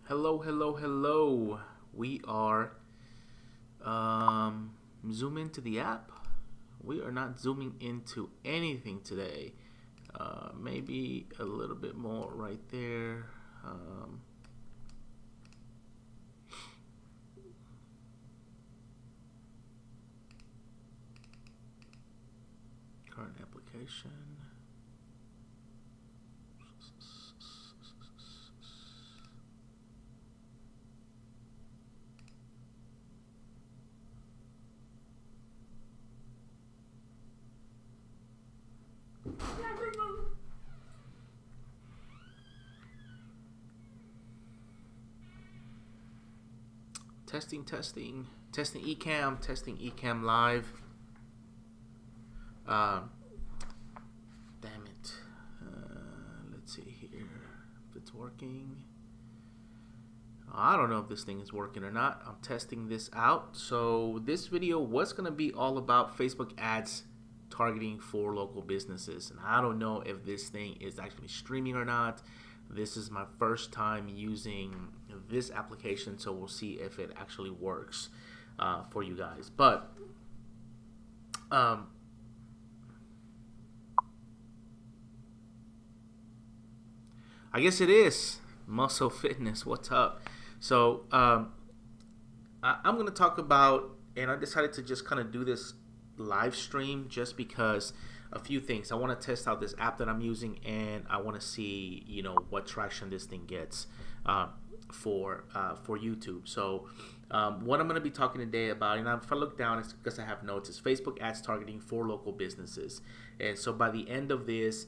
Hello, hello, hello. We are zoom into the app. We are not zooming into anything today. Maybe a little bit more right there. Um, Current application. Testing Ecamm live. Uh, Damn it. Let's see here if it's working. I don't know if this thing is working or not. I'm testing this out. So this video was going to be all about Facebook ads targeting for local businesses. And I don't know if this thing is actually streaming or not. This is my first time using this application, so we'll see if it actually works for you guys. But I guess it is Muscle Fitness. What's up? So I'm going to talk about, and I decided to just kind of do this live stream just because a few things. I want to test out this app that I'm using, and I want to see, what traction this thing gets for YouTube. So what I'm going to be talking today about, and if I look down, it's because I have notes, is Facebook ads targeting for local businesses. And so by the end of this,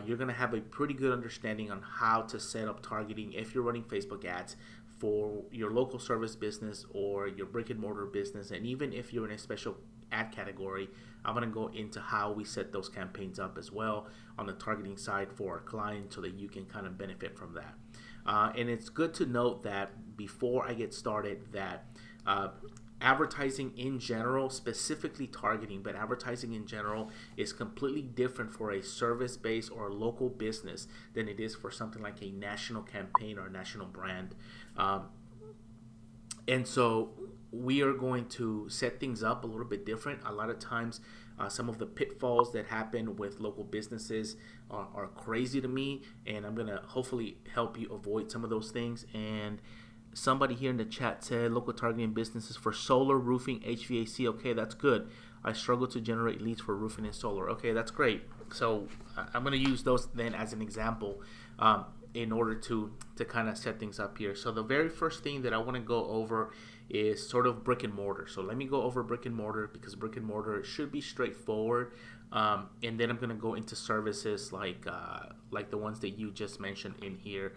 you're going to have a pretty good understanding on how to set up targeting if you're running Facebook ads for your local service business or your brick and mortar business. And even if you're in a special ad category, I'm going to go into how we set those campaigns up as well on the targeting side for our clients so that you can kind of benefit from that. And it's good to note that before I get started that advertising in general, specifically targeting, but advertising in general is completely different for a service-based or a local business than it is for something like a national campaign or a national brand. And so we are going to set things up a little bit different. A lot of times, some of the pitfalls that happen with local businesses are crazy to me, and I'm going to hopefully help you avoid some of those things. And somebody here in the chat said local targeting businesses for solar, roofing, HVAC. Okay, that's good. I struggle to generate leads for roofing and solar. Okay, that's great. So I'm going to use those then as an example in order to kind of set things up here. So the very first thing that I want to go over is sort of brick and mortar. So let me go over brick and mortar because brick and mortar should be straightforward. And then I'm going to go into services like the ones that you just mentioned in here.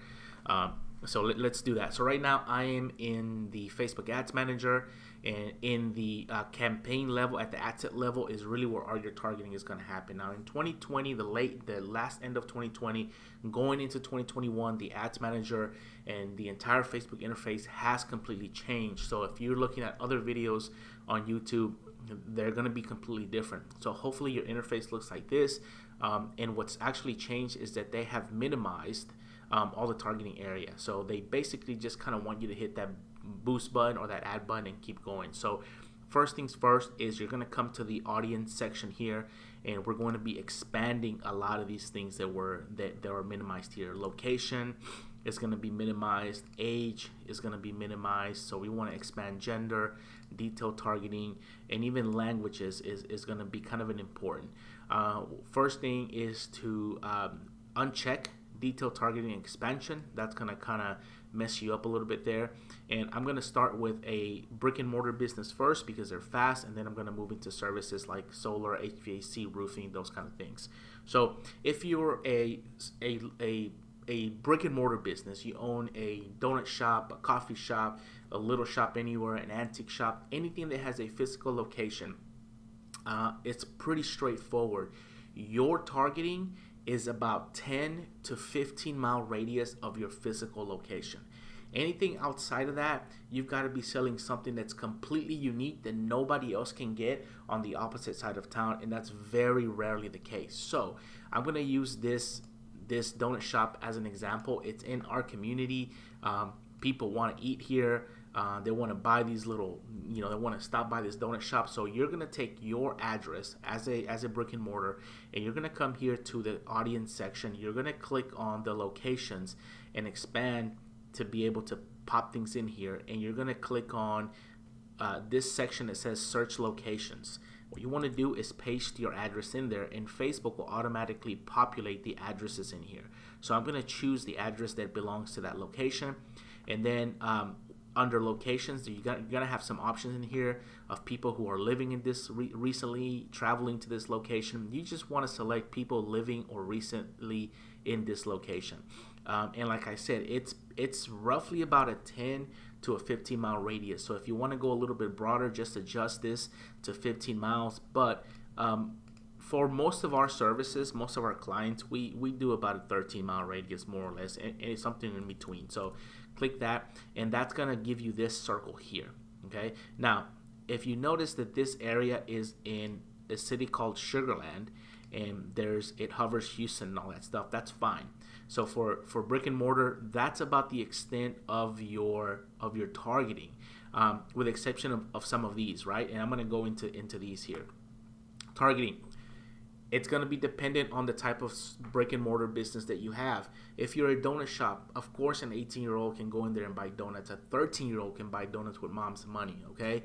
So let's do that. So right now I am in the Facebook Ads Manager, and in the campaign level, at the ad set level, is really where all your targeting is going to happen. Now in 2020, the last end of 2020, going into 2021, the Ads Manager and the entire Facebook interface has completely changed. So if you're looking at other videos on YouTube, they're going to be completely different. So hopefully your interface looks like this. And what's actually changed is that they have minimized all the targeting area. So they basically just kind of want you to hit that boost button or that add button and keep going. So first things first is you're going to come to the audience section here, and we're going to be expanding a lot of these things that are minimized here. Location is going to be minimized, age is going to be minimized, so we want to expand gender, detailed targeting, and even languages is going to be kind of an important. First thing is to uncheck detailed targeting expansion. That's going to kind of mess you up a little bit there. And I'm going to start with a brick and mortar business first because they're fast, and then I'm going to move into services like solar, HVAC, roofing, those kind of things. So if you're a brick and mortar business, you own a donut shop, a coffee shop, a little shop anywhere, an antique shop, anything that has a physical location, it's pretty straightforward. Your targeting is about 10 to 15 mile radius of your physical location. Anything outside of that, you've got to be selling something that's completely unique that nobody else can get on the opposite side of town, and that's very rarely the case. So I'm going to use this donut shop as an example. It's in our community. people want to eat here. They want to buy these little, they want to stop by this donut shop. So you're gonna take your address as a brick and mortar, and you're gonna come here to the audience section. You're gonna click on the locations and expand to be able to pop things in here, and you're gonna click on this section that says search locations. What you want to do is paste your address in there, and Facebook will automatically populate the addresses in here. So I'm going to choose the address that belongs to that location, and then under locations, you're going to have some options in here of people who are living in this recently traveling to this location. You just want to select people living or recently in this location. And like I said, it's roughly about a 10 to a 15 mile radius. So if you want to go a little bit broader, just adjust this to 15 miles. But for most of our services, most of our clients, we do about a 13-mile radius, more or less, and it's something in between. So click that, and that's going to give you this circle here. Okay. Now, if you notice that this area is in a city called Sugarland, and it hovers Houston and all that stuff, that's fine. So for brick and mortar, that's about the extent of your targeting, with the exception of some of these, right? And I'm going to go into these here. Targeting, it's going to be dependent on the type of brick and mortar business that you have. If you're a donut shop, of course an 18-year-old can go in there and buy donuts. A 13-year-old can buy donuts with mom's money, okay?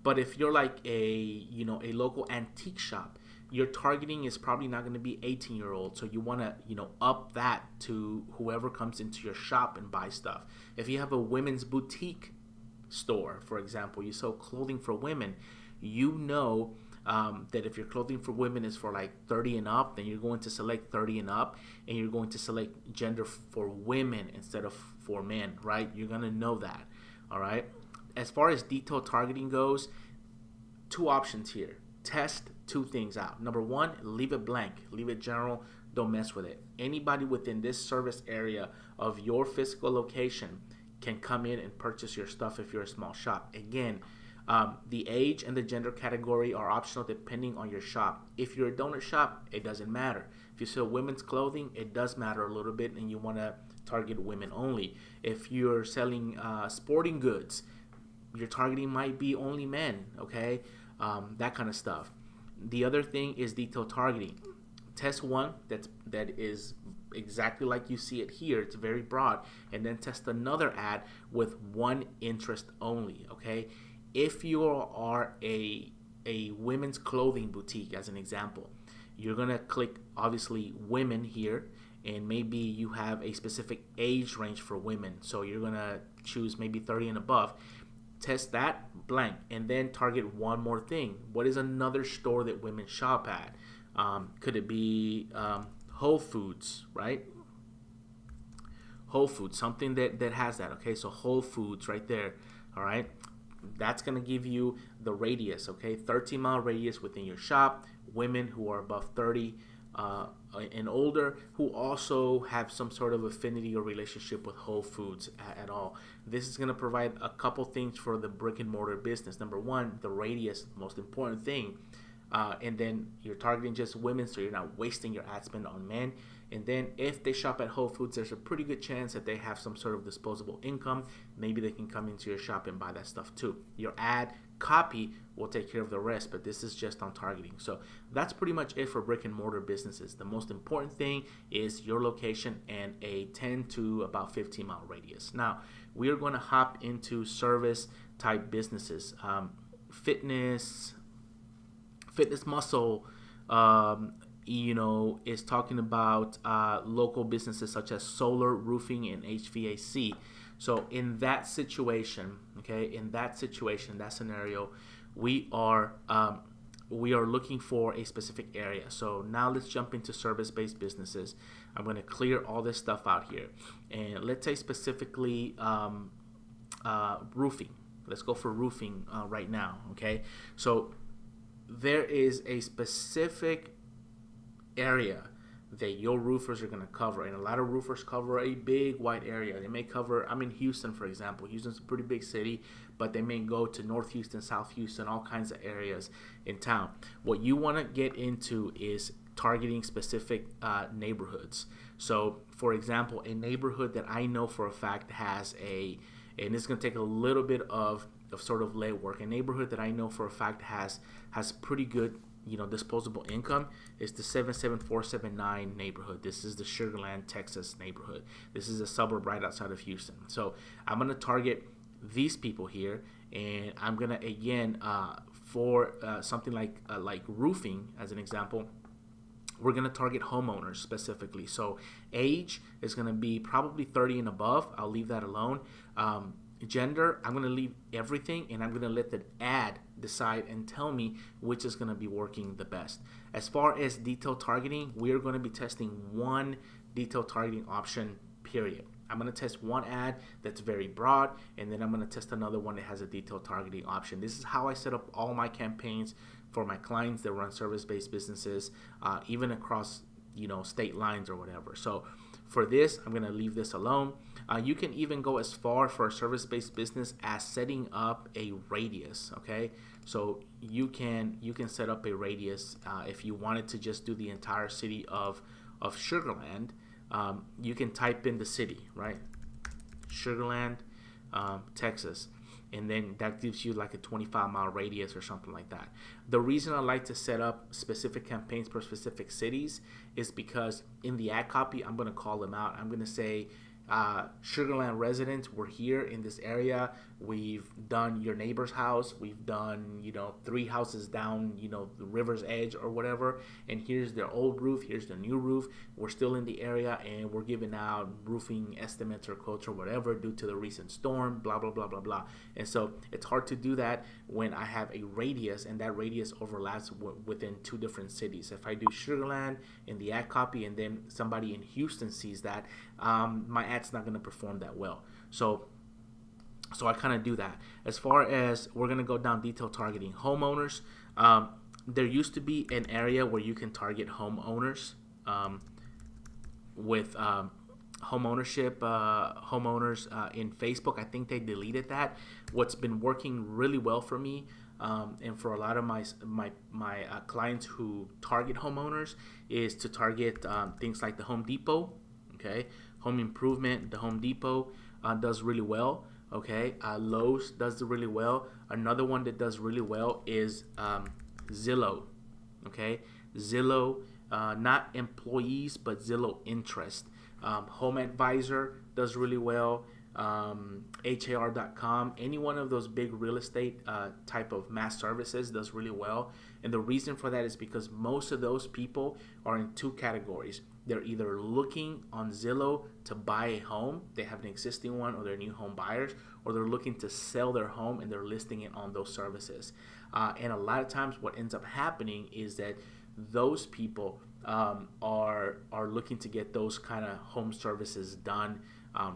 But if you're like a local antique shop, your targeting is probably not going to be 18-year-olds. So you want to, up that to whoever comes into your shop and buy stuff. If you have a women's boutique store, for example, you sell clothing for women, that if your clothing for women is for like 30 and up, then you're going to select 30 and up, and you're going to select gender for women instead of for men, right? You're going to know that, all right? As far as detailed targeting goes, two options here. Test two things out. Number one, leave it blank, leave it general, don't mess with it. Anybody within this service area of your physical location can come in and purchase your stuff if you're a small shop. Again, the age and the gender category are optional depending on your shop. If you're a donut shop, it doesn't matter. If you sell women's clothing, it does matter a little bit, and you want to target women only. If you're selling sporting goods, your targeting might be only men, okay? That kind of stuff. The other thing is detailed targeting. Test one that is exactly like you see it here. It's very broad, and then test another ad with one interest only. Okay, if you are a women's clothing boutique, as an example, you're gonna click obviously women here, and maybe you have a specific age range for women, so you're gonna choose maybe 30 and above. Test that blank, and then target one more thing. What is another store that women shop at? Could it be Whole Foods, right? Whole Foods, something that has that. Okay, so Whole Foods right there. All right, that's gonna give you the radius. Okay, 13-mile radius within your shop. Women who are above 30 and older, who also have some sort of affinity or relationship with Whole Foods at all. This is going to provide a couple things for the brick and mortar business. Number one, the radius, most important thing. And then you're targeting just women, so you're not wasting your ad spend on men. And then if they shop at Whole Foods, there's a pretty good chance that they have some sort of disposable income. Maybe they can come into your shop and buy that stuff too. Your ad copy will take care of the rest, but this is just on targeting. So that's pretty much it for brick and mortar businesses. The most important thing is your location and a 10 to about 15-mile radius. Now, we are going to hop into service type businesses. Fitness muscle, is talking about local businesses such as solar, roofing, and HVAC. So in that situation, that scenario, we are looking for a specific area. So now let's jump into service-based businesses. I'm going to clear all this stuff out here, and let's say specifically roofing. Let's go for roofing right now. Okay, so there is a specific area that your roofers are going to cover, and a lot of roofers cover a big wide area. They may cover, I'm in Houston, for example. Houston's a pretty big city, but they may go to North Houston, South Houston, all kinds of areas in town. What you want to get into is targeting specific neighborhoods. So, for example, a neighborhood that I know for a fact has and it's going to take a little bit of sort of legwork. A neighborhood that I know for a fact has pretty good disposable income is the 77479 neighborhood. This is the Sugarland, Texas neighborhood. This is a suburb right outside of Houston. So I'm going to target these people here, and I'm going to again for something like roofing as an example. We're going to target homeowners specifically. So age is going to be probably 30 and above. I'll leave that alone. Gender, I'm going to leave everything, and I'm going to let the ad decide and tell me which is going to be working the best. As far as detail targeting, we are going to be testing one detail targeting option, period. I'm going to test one ad that's very broad, and then I'm going to test another one that has a detail targeting option. This is how I set up all my campaigns for my clients that run service-based businesses, even across state lines or whatever. So for this, I'm going to leave this alone. You can even go as far for a service-based business as setting up a radius. Okay, so you can set up a radius if you wanted to just do the entire city of Sugarland. You can type in the city, right? Sugarland, Texas. And then that gives you like a 25-mile radius or something like that. The reason I like to set up specific campaigns for specific cities is because in the ad copy, I'm going to call them out. I'm going to say, Sugarland residents, we're here in this area. We've done your neighbor's house. We've done, 3 houses down, the river's edge or whatever. And here's their old roof. Here's the new roof. We're still in the area, and we're giving out roofing estimates or quotes or whatever due to the recent storm, blah, blah, blah, blah, blah. And so it's hard to do that when I have a radius, and that radius overlaps within 2 different cities. If I do Sugarland in the ad copy, and then somebody in Houston sees that, my ad's not going to perform that well. So I kind of do that. As far as we're going to go down detail targeting homeowners, there used to be an area where you can target homeowners with homeownership homeowners in Facebook. I think they deleted that. What's been working really well for me and for a lot of my clients who target homeowners is to target things like the Home Depot. Okay, home improvement, the Home Depot does really well. Okay, Lowe's does really well. Another one that does really well is Zillow. Okay, Zillow, not employees, but Zillow interest. Home Advisor does really well. HAR.com, any one of those big real estate type of mass services does really well. And the reason for that is because most of those people are in 2 categories. They're either looking on Zillow to buy a home, they have an existing one, or they're new home buyers, or they're looking to sell their home and they're listing it on those services. And a lot of times what ends up happening is that those people are looking to get those kind of home services done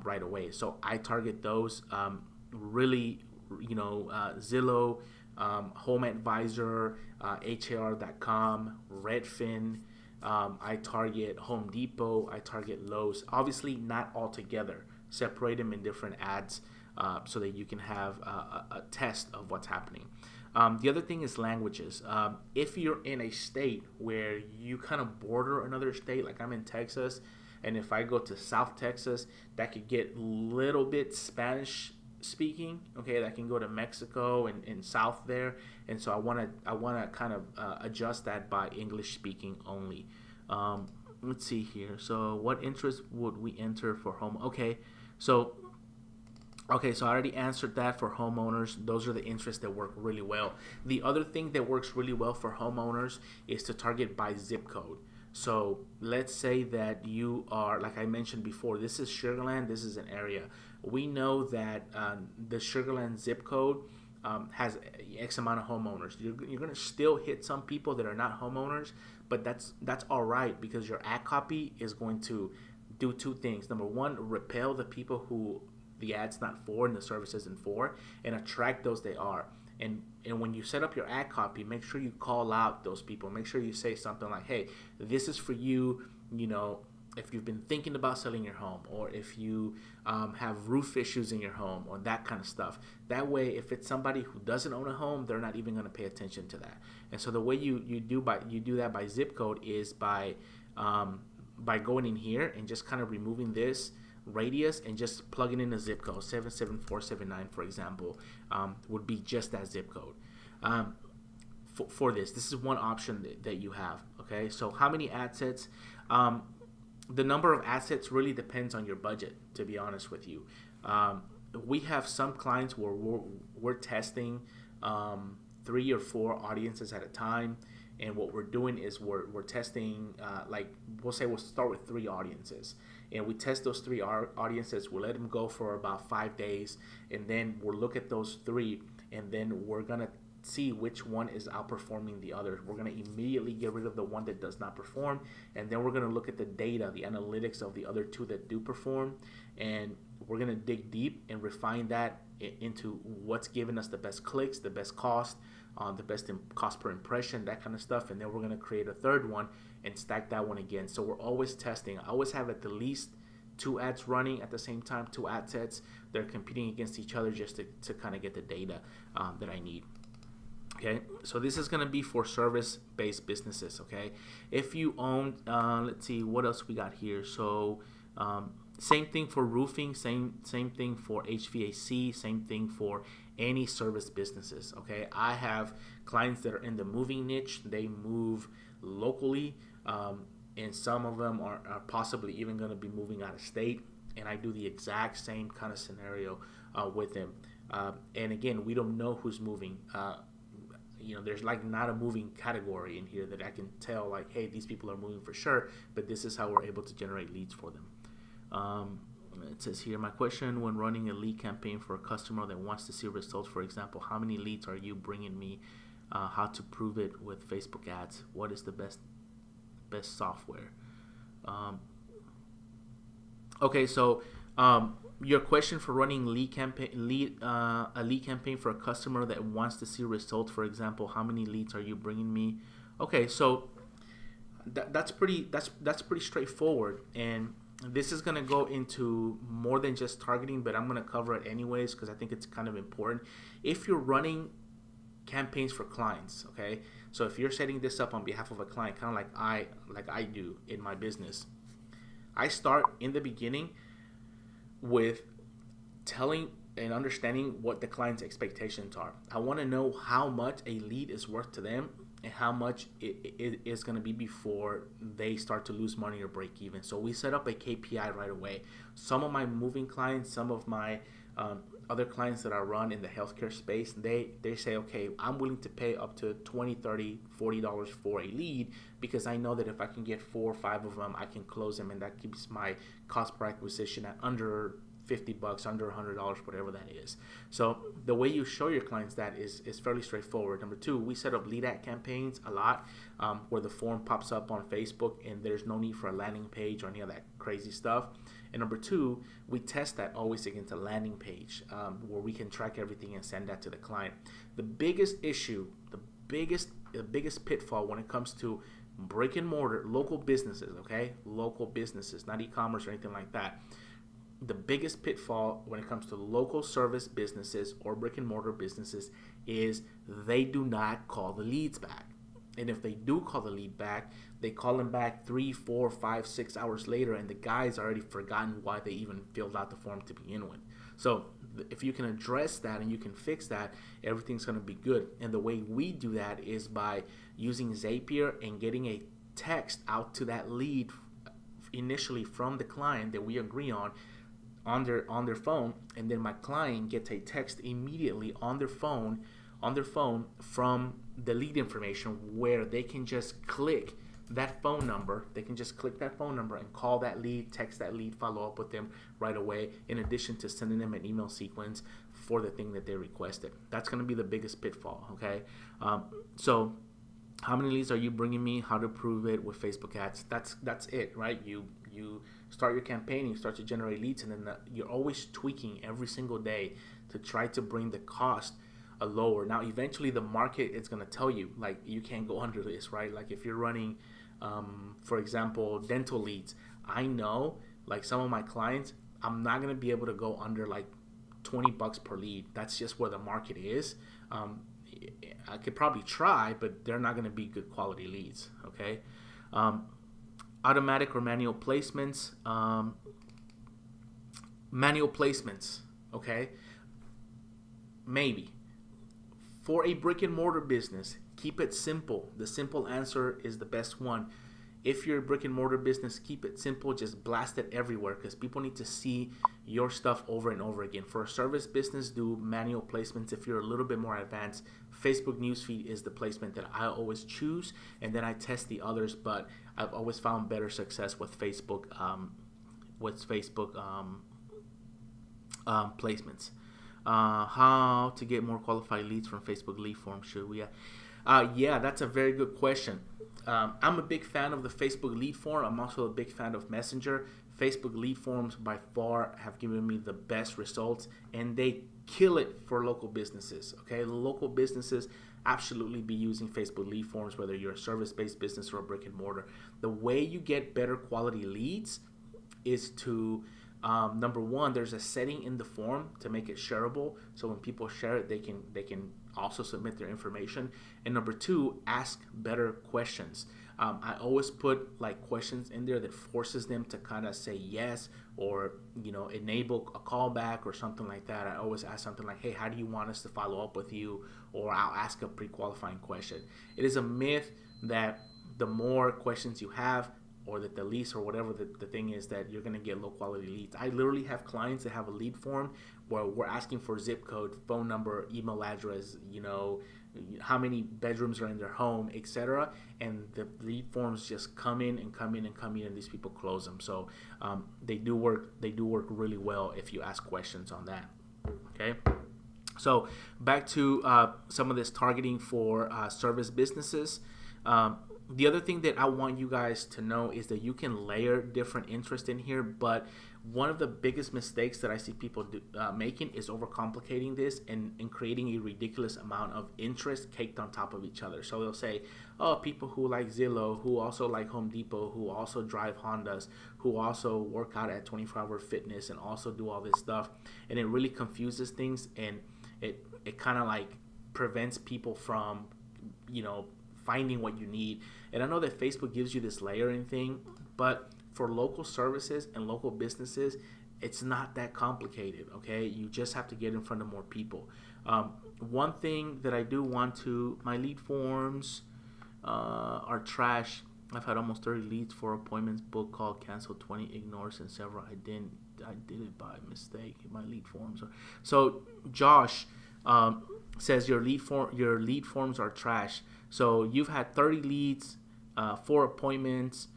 right away. So I target those really, Zillow, Home Advisor, HAR.com, Redfin. I target Home Depot. I target Lowe's. Obviously, not all together. Separate them in different ads so that you can have a test of what's happening. The other thing is languages. If you're in a state where you kind of border another state, like I'm in Texas, and if I go to South Texas, that could get a little bit Spanish speaking. Okay, that can go to Mexico and south there, and so I want to kind of adjust that by English speaking only. Let's see here. So what interest would we enter for home? Okay, so I already answered that for homeowners. Those are the interests that work really well. The other thing that works really well for homeowners is to target by zip code. So let's say that you are, like I mentioned before, this is Sugarland, this is an area. We know that the Sugarland zip code has X amount of homeowners. You're going to still hit some people that are not homeowners, but that's all right, because your ad copy is going to do 2 things. Number 1, repel the people who the ad's not for and the service isn't for, and attract those they are. And when you set up your ad copy, make sure you call out those people. Make sure you say something like, hey, this is for you, if you've been thinking about selling your home, or if you have roof issues in your home, or that kind of stuff. That way, if it's somebody who doesn't own a home, they're not even going to pay attention to that. And so the way you do that by zip code is by by going in here and just kind of removing this radius and just plugging in a zip code 77479, for example, would be just that zip code. For this is one option that you have. Okay, so how many ad sets? The number of assets really depends on your budget, to be honest with you. We have some clients where we're testing 3 or 4 audiences at a time, and what we're doing is we're testing, like we'll start with 3 audiences, and we test those 3 audiences. We'll let them go for about 5 days, and then we'll look at those 3, and then we're gonna see which one is outperforming the other. We're going to immediately get rid of the one that does not perform, and then we're going to look at the data, the analytics of the other 2 that do perform, and we're going to dig deep and refine that into what's giving us the best clicks, the best cost, the best cost per impression, that kind of stuff, and then we're going to create a 3rd one and stack that one again. So we're always testing. I always have at the least 2 ads running at the same time, 2 ad sets. They're competing against each other just to kind of get the data that I need. Okay, so this is going to be for service-based businesses. Okay, if you own, let's see what else we got here. So same thing for roofing, same thing for HVAC, same thing for any service businesses. Okay, I have clients that are in the moving niche. They move locally, and some of them are possibly even going to be moving out of state. And I do the exact same kind of scenario with them. And again, we don't know who's moving. There's like not a moving category in here that I can tell like, hey, these people are moving for sure, but this is how we're able to generate leads for them. It says here, my question when running a lead campaign for a customer that wants to see results, for example, how many leads are you bringing me? How to prove it with Facebook ads? What is the best software? Okay, so your question for running a lead campaign for a customer that wants to see results, for example, how many leads are you bringing me? Okay, so that's pretty straightforward, and this is going to go into more than just targeting, but I'm going to cover it anyways because I think it's kind of important. If you're running campaigns for clients, okay, so if you're setting this up on behalf of a client, kind of like I do in my business, I start in the beginning with telling and understanding what the client's expectations are. I want to know how much a lead is worth to them and how much it is going to be before they start to lose money or break even. So we set up a KPI right away. Some of my moving clients, some of my other clients that I run in the healthcare space, they say, okay, I'm willing to pay up to $20, $30, $40 for a lead because I know that if I can get 4 or 5 of them, I can close them, and that keeps my cost per acquisition at under $50, under $100, whatever that is. So the way you show your clients that is fairly straightforward. Number 2, we set up lead ad campaigns a lot, where the form pops up on Facebook and there's no need for a landing page or any of that crazy stuff. And number 2, we test that always against a landing page, where we can track everything and send that to the client. The biggest issue, the biggest pitfall when it comes to brick and mortar, local businesses, okay? Local businesses, not e-commerce or anything like that. The biggest pitfall when it comes to local service businesses or brick and mortar businesses is they do not call the leads back. And if they do call the lead back, they call them back 3, 4, 5, 6 hours later, and the guy's already forgotten why they even filled out the form to begin with. So if you can address that and you can fix that, everything's going to be good. And the way we do that is by using Zapier and getting a text out to that lead initially from the client that we agree on their phone, and then my client gets a text immediately on their phone from the lead information, where they can just click that phone number. They can just click that phone number and call that lead, text that lead, follow up with them right away, in addition to sending them an email sequence for the thing that they requested. That's going to be the biggest pitfall, okay? So how many leads are you bringing me? How to prove it with Facebook ads? That's it, right? You start your campaign, you start to generate leads, and then you're always tweaking every single day to try to bring the cost lower. Now, eventually the market is going to tell you, like, you can't go under this, right? Like if you're running, for example, dental leads, I know, like some of my clients, I'm not going to be able to go under like $20 per lead. That's just where the market is. I could probably try, but they're not going to be good quality leads, okay? Automatic or manual placements. Manual placements, okay? Maybe. For a brick and mortar business, keep it simple. The simple answer is the best one. If you're a brick and mortar business, keep it simple. Just blast it everywhere because people need to see your stuff over and over again. For a service business, do manual placements. If you're a little bit more advanced, Facebook newsfeed is the placement that I always choose, and then I test the others. But I've always found better success with Facebook. Placements. How to get more qualified leads from Facebook lead form? Should we? Yeah, that's a very good question. I'm a big fan of the Facebook lead form. I'm also a big fan of Messenger. Facebook lead forms by far have given me the best results, and they kill it for local businesses. Okay, local businesses absolutely be using Facebook lead forms, whether you're a service-based business or a brick and mortar. The way you get better quality leads is to number one, there's a setting in the form to make it shareable, so when people share it, they can also submit their information. And number two, ask better questions. I always put like questions in there that forces them to kind of say yes, or enable a callback or something like that. I always ask something like, hey, how do you want us to follow up with you? Or I'll ask a pre-qualifying question. It is a myth that the more questions you have, or that the lease or whatever the thing is, that you're going to get low quality leads. I literally have clients that have a lead form where we're asking for zip code, phone number, email address, how many bedrooms are in their home, etc. And the lead forms just come in, and these people close them. So they do work really well if you ask questions on that. Okay. So back to some of this targeting for service businesses. The other thing that I want you guys to know is that you can layer different interests in here, but one of the biggest mistakes that I see people making is overcomplicating this and creating a ridiculous amount of interest caked on top of each other. So they'll say, oh, people who like Zillow, who also like Home Depot, who also drive Hondas, who also work out at 24-hour fitness and also do all this stuff. And it really confuses things, and it kind of like prevents people from, finding what you need. And I know that Facebook gives you this layering thing, but for local services and local businesses, it's not that complicated, okay? You just have to get in front of more people. One thing that I do want to, my lead forms are trash. I've had almost 30 leads, 4 appointments, book, call, cancel, 20 ignores, and several I did it by mistake. My lead forms are. So Josh says your lead forms are trash. So you've had 30 leads, 4 appointments,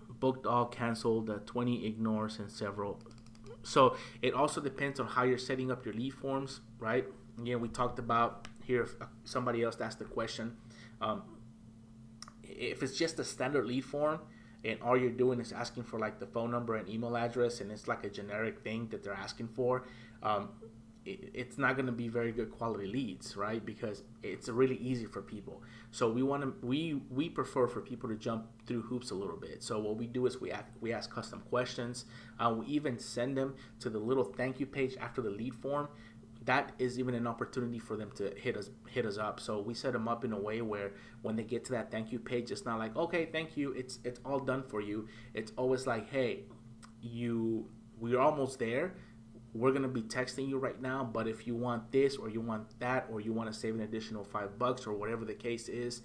booked all, canceled, 20 ignores, and several. So it also depends on how you're setting up your lead forms, right? Again, we talked about here, if somebody else asked the question, if it's just a standard lead form and all you're doing is asking for like the phone number and email address, and it's like a generic thing that they're asking for, it's not going to be very good quality leads, right? Because it's really easy for people. So we prefer for people to jump through hoops a little bit. So what we do is we ask custom questions. We even send them to the little thank you page after the lead form. That is even an opportunity for them to hit us up. So we set them up in a way where when they get to that thank you page, it's not like, okay, thank you, it's all done for you. It's always like, hey, we're almost there. We're going to be texting you right now, but if you want this or you want that, or you want to save an additional $5 or whatever the case is,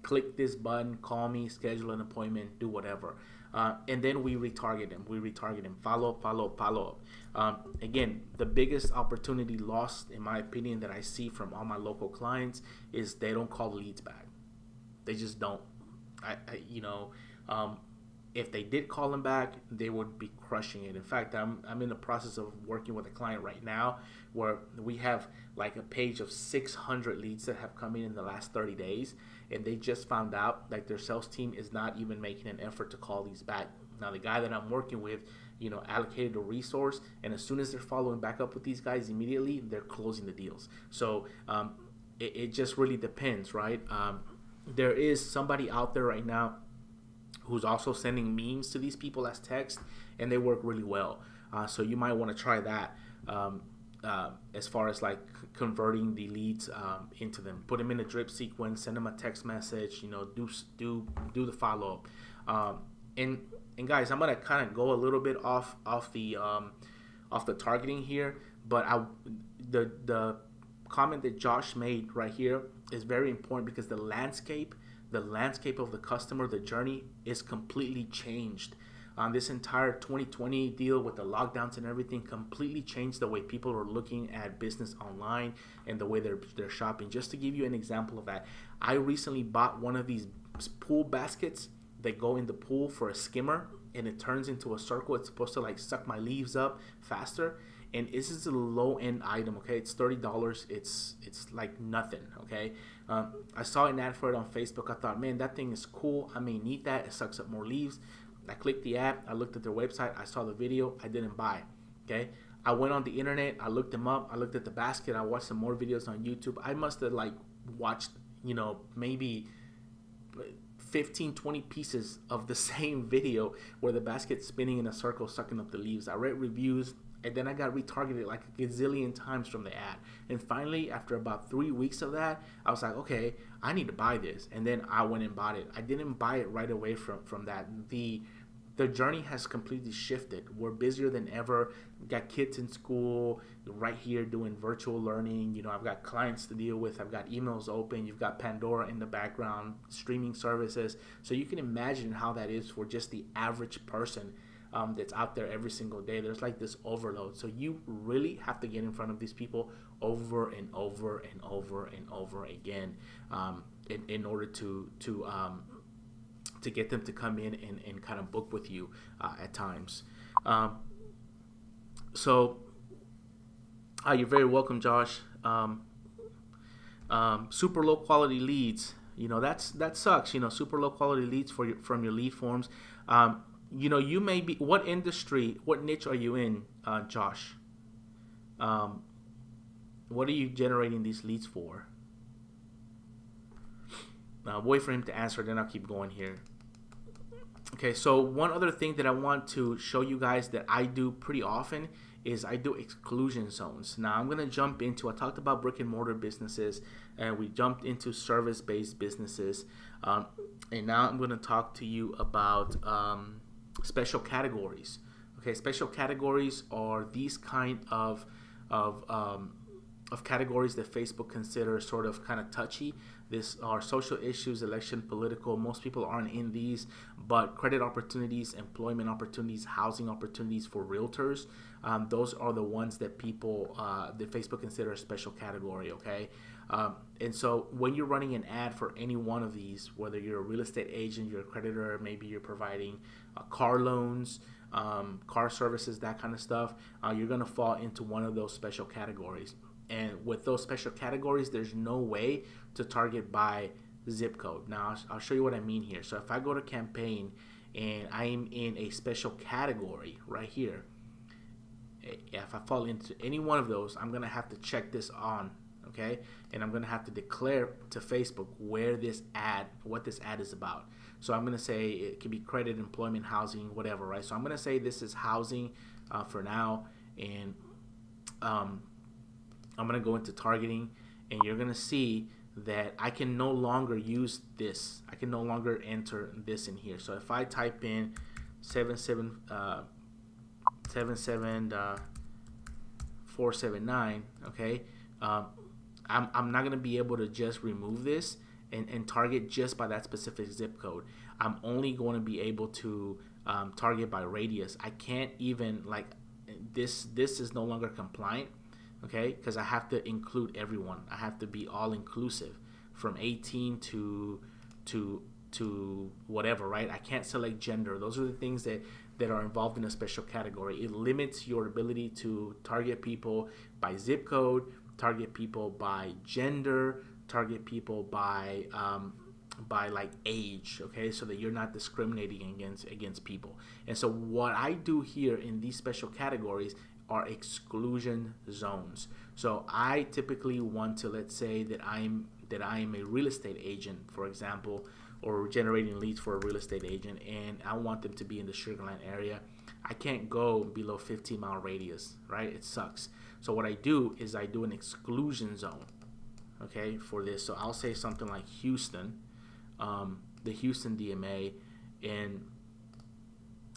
click this button, call me, schedule an appointment, do whatever. And then we retarget them. Follow up. Again, the biggest opportunity lost, in my opinion, that I see from all my local clients is they don't call leads back. They just don't. If they did call them back, they would be crushing it. In fact, I'm in the process of working with a client right now where we have like a page of 600 leads that have come in the last 30 days, and they just found out that their sales team is not even making an effort to call these back. Now, the guy that I'm working with, allocated a resource, and as soon as they're following back up with these guys, immediately they're closing the deals. So it just really depends, right? There is somebody out there right now who's also sending memes to these people as text, and they work really well. So you might want to try that as far as like converting the leads into them. Put them in a drip sequence, send them a text message, do the follow-up. Um, and guys, I'm gonna kind of go a little bit off the targeting here, but the comment that Josh made right here is very important because the landscape of the customer, the journey is completely changed. This entire 2020 deal with the lockdowns and everything completely changed the way people are looking at business online and the way they're shopping. Just to give you an example of that, I recently bought one of these pool baskets that go in the pool for a skimmer, and it turns into a circle. It's supposed to like suck my leaves up faster. And this is a low end item. Okay, it's $30. It's like nothing. Okay, I saw an ad for it on Facebook. I thought, man, that thing is cool. I may need that. It sucks up more leaves. I clicked the app. I looked at their website. I saw the video. I didn't buy. Okay, I went on the internet. I looked them up. I looked at the basket. I watched some more videos on YouTube. I must have like watched, maybe 15-20 pieces of the same video where the basket's spinning in a circle sucking up the leaves. I read reviews, and then I got retargeted like a gazillion times from the ad. And finally, after about 3 weeks of that, I was like, okay, I need to buy this. And then I went and bought it. I didn't buy it right away from that. The journey has completely shifted. We're busier than ever. We've got kids in school right here doing virtual learning. I've got clients to deal with. I've got emails open. You've got Pandora in the background, streaming services. So you can imagine how that is for just the average person that's out there every single day. There's like this overload. So you really have to get in front of these people over and over and over and over again in order to get them to come in and kind of book with you at times. So you're very welcome, Josh. Super low quality leads. That sucks. Super low quality leads from your lead forms. You may be, what industry, what niche are you in, Josh? What are you generating these leads for? Wait for him to answer, then I'll keep going here. Okay, so one other thing that I want to show you guys that I do pretty often is I do exclusion zones. Now I'm going to jump into, I talked about brick and mortar businesses, and we jumped into service-based businesses. And now I'm going to talk to you about special categories. Okay, special categories are these kind of categories that Facebook considers sort of kind of touchy. This are social issues, election, political. Most people aren't in these, but credit opportunities, employment opportunities, housing opportunities for realtors. Those are the ones that people, that Facebook consider a special category, okay? And so when you're running an ad for any one of these, whether you're a real estate agent, you're a creditor, maybe you're providing car loans, car services, that kind of stuff, you're going to fall into one of those special categories. And with those special categories, there's no way to target by zip code. Now, I'll show you what I mean here. So if I go to campaign and I'm in a special category right here, if I fall into any one of those, I'm going to have to check this on, okay? And I'm going to have to declare to Facebook what this ad is about. So I'm going to say it could be credit, employment, housing, whatever, right? So I'm going to say this is housing for now, and I'm going to go into targeting, and you're going to see that I can no longer use this. I can no longer enter this in here. So if I type in 77479, okay, I'm not going to be able to just remove this and target just by that specific zip code. I'm only going to be able to target by radius. I can't even, like, this is no longer compliant. Okay, because I have to include everyone. I have to be all inclusive, from 18 to whatever, right? I can't select gender. Those are the things that are involved in a special category. It limits your ability to target people by zip code, target people by gender, target people by like age, okay, so that you're not discriminating against people. And so what I do here in these special categories are exclusion zones. So I typically want to, let's say that I'm a real estate agent, for example, or generating leads for a real estate agent, and I want them to be in the Sugar Land area. I can't go below 15-mile radius, right? It sucks. So what I do is I do an exclusion zone, okay, for this. So I'll say something like Houston, the Houston DMA, and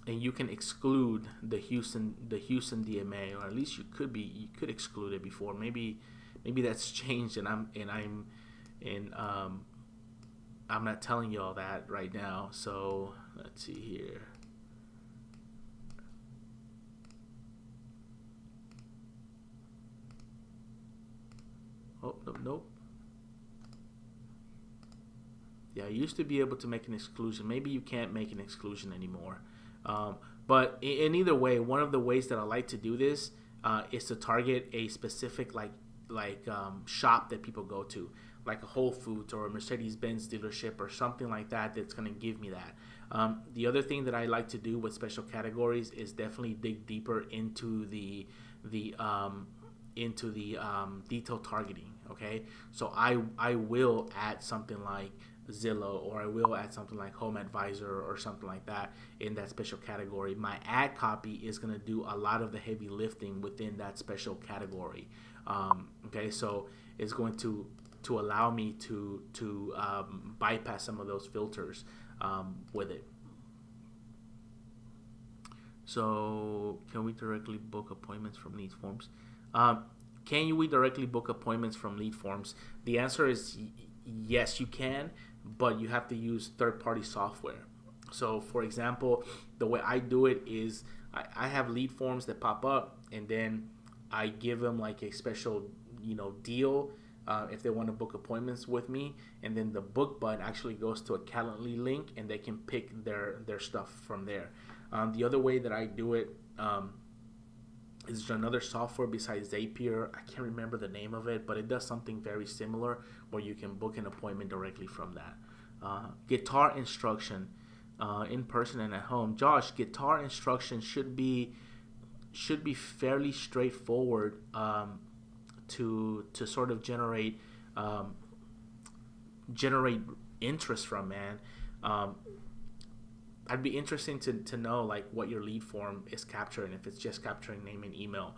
you can exclude the Houston DMA, or at least you could exclude it before. Maybe that's changed, and I'm not telling you all that right now. So let's see here. Oh, nope. Yeah, I used to be able to make an exclusion. Maybe you can't make an exclusion anymore. But in either way, one of the ways that I like to do this is to target a specific shop that people go to, like a Whole Foods or a Mercedes-Benz dealership or something like that. That's going to give me that. The other thing that I like to do with special categories is definitely dig deeper into the detail targeting. Okay, so I will add something like Zillow, or I will add something like Home Advisor or something like that in that special category. My ad copy is going to do a lot of the heavy lifting within that special category. Okay, so it's going to allow me to bypass some of those filters with it. So, can we directly book appointments from lead forms? Can we directly book appointments from lead forms? The answer is yes, you can, but you have to use third-party software. So, for example, the way I do it is I have lead forms that pop up, and then I give them like a special, deal if they want to book appointments with me, and then the book button actually goes to a Calendly link, and they can pick their stuff from there. The other way that I do it is there another software besides Zapier. I can't remember the name of it, but it does something very similar where you can book an appointment directly from that. Guitar instruction, in person and at home. Josh, guitar instruction should be fairly straightforward to sort of generate interest from, man. I'd be interested to know like what your lead form is capturing. If it's just capturing name and email,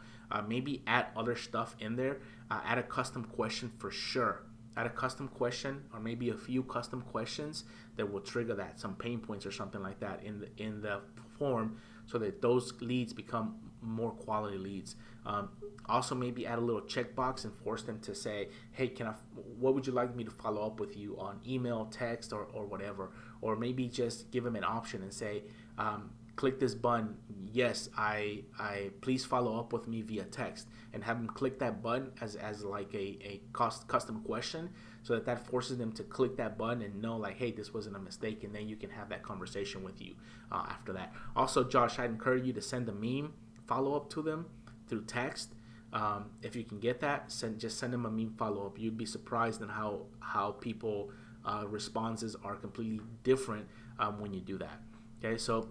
maybe add other stuff in there. Add a custom question for sure. Add a custom question, or maybe a few custom questions that will trigger that, some pain points or something like that in the form, so that those leads become more quality leads. Also, maybe add a little checkbox and force them to say, hey, what would you like me to follow up with you on email, text, or whatever? Or maybe just give them an option and say, click this button. Yes, I please follow up with me via text, and have them click that button as like a custom question, so that forces them to click that button and know like, hey, this wasn't a mistake, and then you can have that conversation with you after that. Also, Josh, I'd encourage you to send a meme follow up to them through text. If you can get that, just send them a meme follow up. You'd be surprised in how people responses are completely different when you do that. Okay, so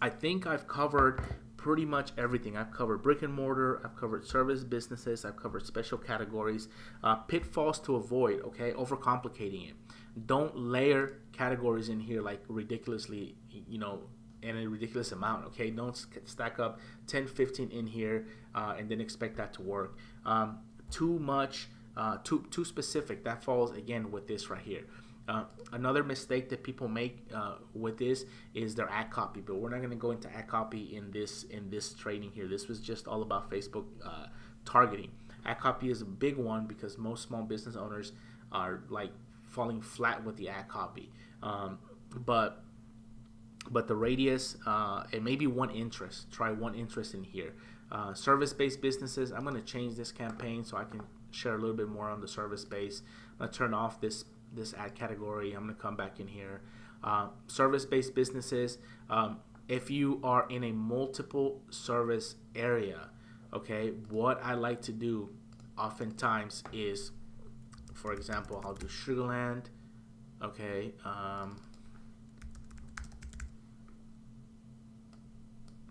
I think I've covered pretty much everything. I've covered brick and mortar, I've covered service businesses, I've covered special categories, pitfalls to avoid. Okay, overcomplicating it. Don't layer categories in here like ridiculously, in a ridiculous amount. Okay, don't stack up 10, 15 in here and then expect that to work. Too much, too specific. That falls again with this right here. Another mistake that people make with this is their ad copy, but we're not going to go into ad copy in this training here. This was just all about Facebook targeting. Ad copy is a big one because most small business owners are like falling flat with the ad copy. But the radius and maybe one interest. Try one interest in here. Service-based businesses. I'm going to change this campaign so I can share a little bit more on the service base. I'm going to turn off this ad category. I'm going to come back in here. Service-based businesses. If you are in a multiple service area, okay, what I like to do oftentimes is, for example, I'll do Sugarland. Okay.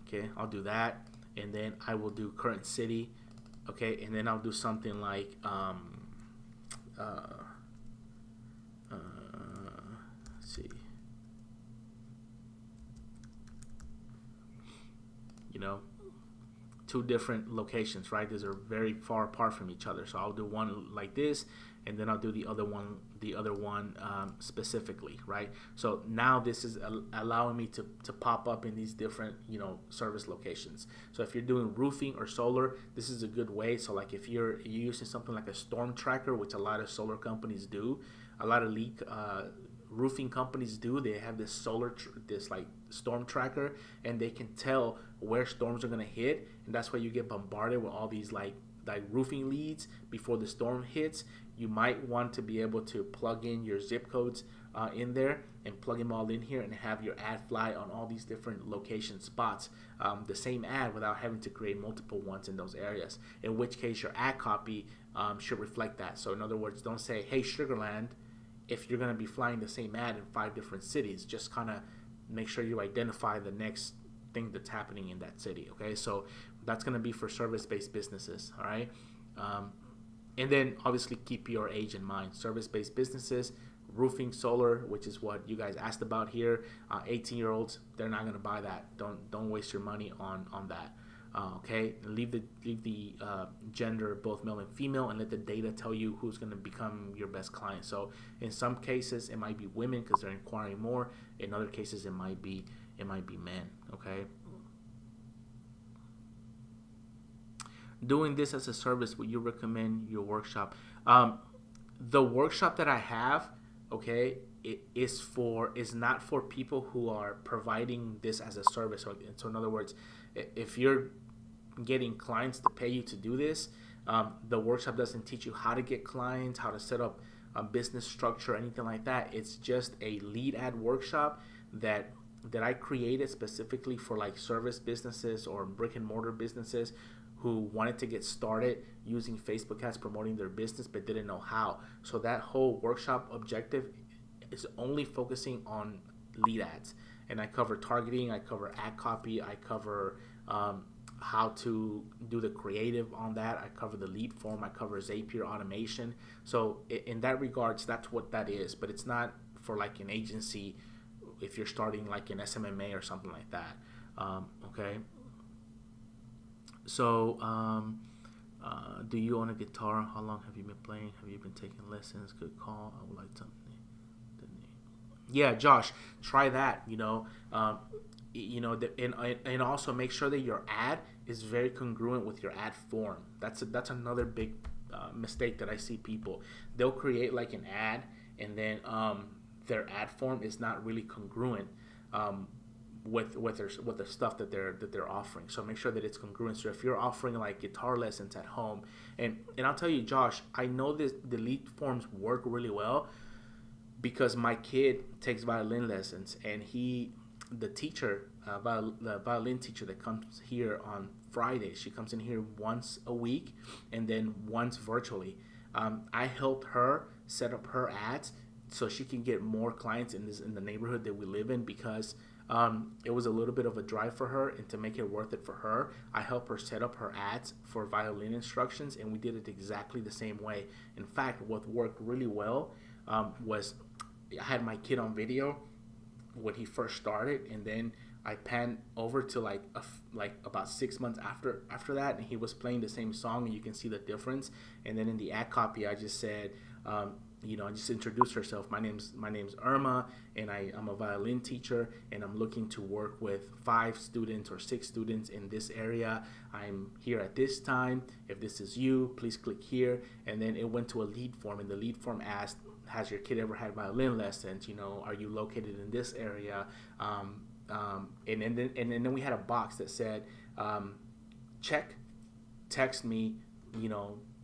Okay, I'll do that, and then I will do current city. Okay, and then I'll do something like let's see, two different locations, right? These are very far apart from each other. So I'll do one like this, and then I'll do the other one specifically, right? So now this is allowing me to pop up in these different, service locations. So if you're doing roofing or solar, this is a good way. So like if you're using something like a storm tracker, which a lot of solar companies do, a lot of leak roofing companies do, they have this this like storm tracker, and they can tell where storms are going to hit, and that's why you get bombarded with all these like roofing leads before the storm hits. You might want to be able to plug in your zip codes in there and plug them all in here and have your ad fly on all these different location spots, the same ad, without having to create multiple ones in those areas, in which case your ad copy should reflect that. So in other words, don't say, hey, Sugarland, if you're going to be flying the same ad in 5 different cities. Just kind of make sure you identify the next thing that's happening in that city. Okay, so that's going to be for service-based businesses. All right, and then obviously keep your age in mind. Service-based businesses, roofing, solar, which is what you guys asked about here. 18-year-olds, they're not going to buy that. Don't waste your money on that. Okay, leave the gender, both male and female, and let the data tell you who's going to become your best client. So in some cases it might be women because they're inquiring more. In other cases it might be men. Okay, doing this as a service, would you recommend your workshop? The workshop that I have, okay, is not for people who are providing this as a service. So in other words, if you're getting clients to pay you to do this, the workshop doesn't teach you how to get clients, how to set up a business structure, anything like that. It's just a lead ad workshop that I created specifically for like service businesses or brick and mortar businesses who wanted to get started using Facebook ads promoting their business but didn't know how. So that whole workshop objective is only focusing on lead ads, and I cover targeting, I cover ad copy, I cover how to do the creative on that, I cover the lead form, I cover Zapier automation. So in that regards, that's what that is, but it's not for like an agency if you're starting like an SMMA or something like that. Okay, so do you own a guitar? How long have you been playing? Have you been taking lessons? Good call. I would like something. Yeah, Josh, try that. And also make sure that your ad is very congruent with your ad form. That's another big mistake that I see people. They'll create like an ad, and then their ad form is not really congruent with the stuff that they're offering. So make sure that it's congruent. So if you're offering like guitar lessons at home, and I'll tell you, Josh, I know the lead forms work really well because my kid takes violin lessons, and the teacher, the violin teacher that comes here on Fridays, she comes in here once a week and then once virtually. I helped her set up her ads so she can get more clients in the neighborhood that we live in, because it was a little bit of a drive for her, and to make it worth it for her, I helped her set up her ads for violin instructions, and we did it exactly the same way. In fact, what worked really well was I had my kid on video when he first started, and then I panned over to like about 6 months after that, and he was playing the same song, and you can see the difference. And then in the ad copy, I just said, I just introduced herself. My name's Irma, and I'm a violin teacher, and I'm looking to work with 5 students or 6 students in this area. I'm here at this time. If this is you, please click here. And then it went to a lead form, and the lead form asked, has your kid ever had violin lessons? Are you located in this area? And then we had a box that said, text me,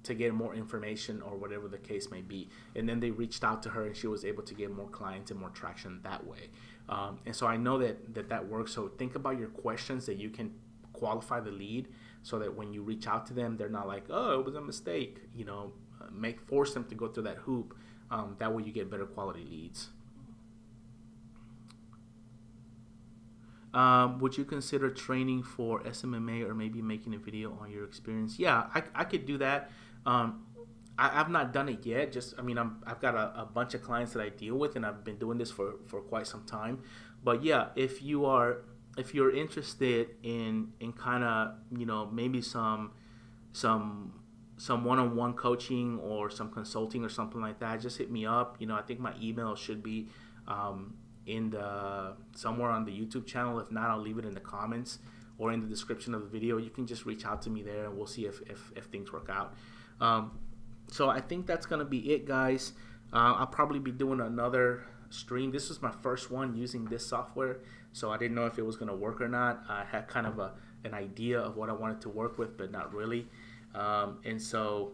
to get more information or whatever the case may be. And then they reached out to her, and she was able to get more clients and more traction that way. And so I know that works. So think about your questions that you can qualify the lead, so that when you reach out to them, they're not like, oh, it was a mistake. Force them to go through that hoop. That way you get better quality leads. Would you consider training for SMMA, or maybe making a video on your experience? Yeah, I could do that. I've not done it yet. I've got a bunch of clients that I deal with, and I've been doing this for quite some time. But yeah, if you are if you're interested in kind of, maybe some some one-on-one coaching or some consulting or something like that, just hit me up. I think my email should be in the somewhere on the YouTube channel. If not, I'll leave it in the comments or in the description of the video. You can just reach out to me there, and we'll see if things work out. So I think that's gonna be it, guys. I'll probably be doing another stream. This was my first one using this software, so I didn't know if it was gonna work or not. I had kind of an idea of what I wanted to work with, but not really. And so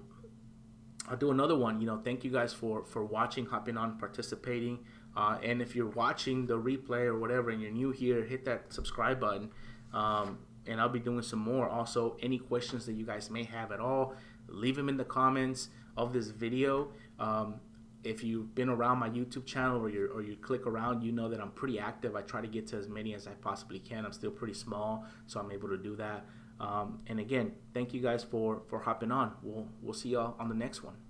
I'll do another one. Thank you guys for watching, hopping on, participating. And if you're watching the replay or whatever and you're new here, hit that subscribe button. And I'll be doing some more. Also, any questions that you guys may have at all, leave them in the comments of this video. If you've been around my YouTube channel or you click around, you know that I'm pretty active. I try to get to as many as I possibly can. I'm still pretty small, so I'm able to do that. And again, thank you guys for hopping on. We'll see y'all on the next one.